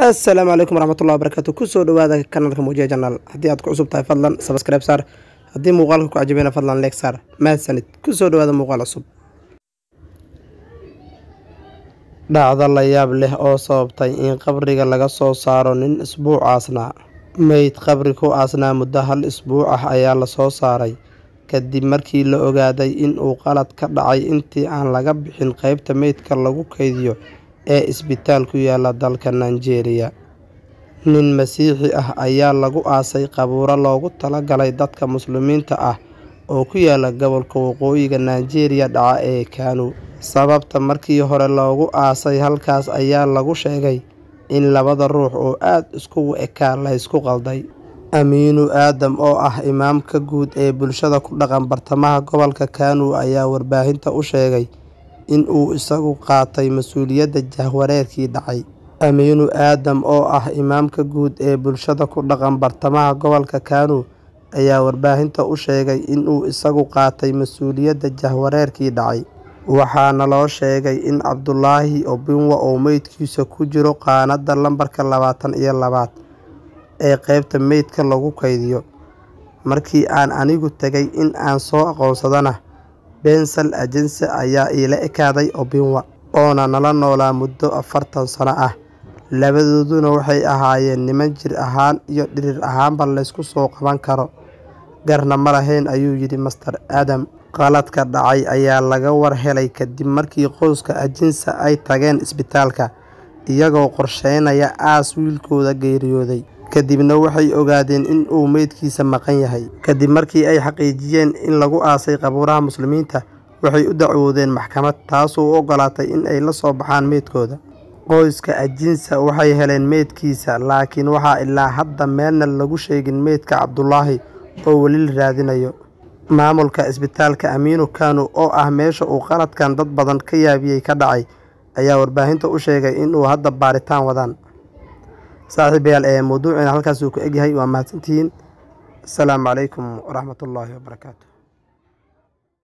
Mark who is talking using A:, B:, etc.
A: السلام عليكم ورحمة الله وبركاته. كسو دوادا كانالك موجيه جنال هدي aad ku cusub tahay fadlan subscribe saar hadii muuqaalka ku cajabina fadlan like saar mahadsanid kusoo dhawaada muuqaal cusub. dhacdo la yaab leh oo sababtay in qabriga laga soo saaro nin isbuuc aasnaa. meyd qabri ku aasnaa muddo hal isbuuc ah ayaa la soo saaray kadib markii la ogaaday in uu qalad ka dhacay intii aan laga bixin qaybta meydka lagu kaydiyo ee isbitaal ku yaala dalka Nigeria. nin masiixi ah ayaa lagu aasay qabuuro loogu talagalay dadka muslimiinta ah oo ku yaala gobolka waqooyiga Nigeria dhaca ee Kano. sababta markii hore loogu aasay halkaas ayaa lagu sheegay in labada ruux oo aad isku ekaa la isku qalday. Amiinu Aadam oo ah imaamka guud ee bulshada ku dhaqan bartamaha gobolka Kano ayaa warbaahinta u sheegay in uu isagu qaatay mas'uuliyadda jahwareerkii dhacay. Amiinu Aadam oo ah imaamka guud ee bulshada ku dhaqan bartamaha gobolka Kano ayaa warbaahinta u sheegay in uu isagu qaatay mas'uuliyadda jahwareerkii dhacay. waxaana loo sheegay in Cabdullaahi Obinwa oo meydkiisa ku jiro qaanada lambarka 22 ee qaybta meydka lagu kaydiyo. markii aan anigu tagay in aan soo aqoonsadana Bensal Agency ayaa ila ekaaday Obinwa oona nala noolaa muddo 40 sano ah. labadooduna waxay ahaayeen niman jir ahaan iyo dhirir ahaanba la isku soo qaban karo garna ma lahayn ayuu yidhi Master Adam. qaladka dhacay ayaa laga war helay kadib markii qoyska Agency ay tageen isbitaalka iyagoo qorsheynaya aas wiilkooda geeriyooday. kadibna waxay ogaadeen in uu meydkiisa maqan yahay. kadib markii ay xaqiijiyeen in lagu aasay qabuuraha muslimiinta waxay u dacwoodeen maxkamad taasoo u ogolaatay in ay la soo baxaan meydkooda. qoyska Agency waxay heleen meydkiisa laakiin waxaa ilaa hadda meelna lagu sheegin meydka Cabdullaahi oo weli la raadinayo. maamulka isbitaalka Amiinu Kano oo ah meesha uu qaladkan dad badan ka yaabiyay ka dhacay ayaa warbaahinta u sheegay in uu hadda baaritaan wadaan. saaxiibayaal mawduucina halkaas uu ku egyahay waa mahadsantihiin. assalaamu calaykum waraxmatullaahi wabarakaatu.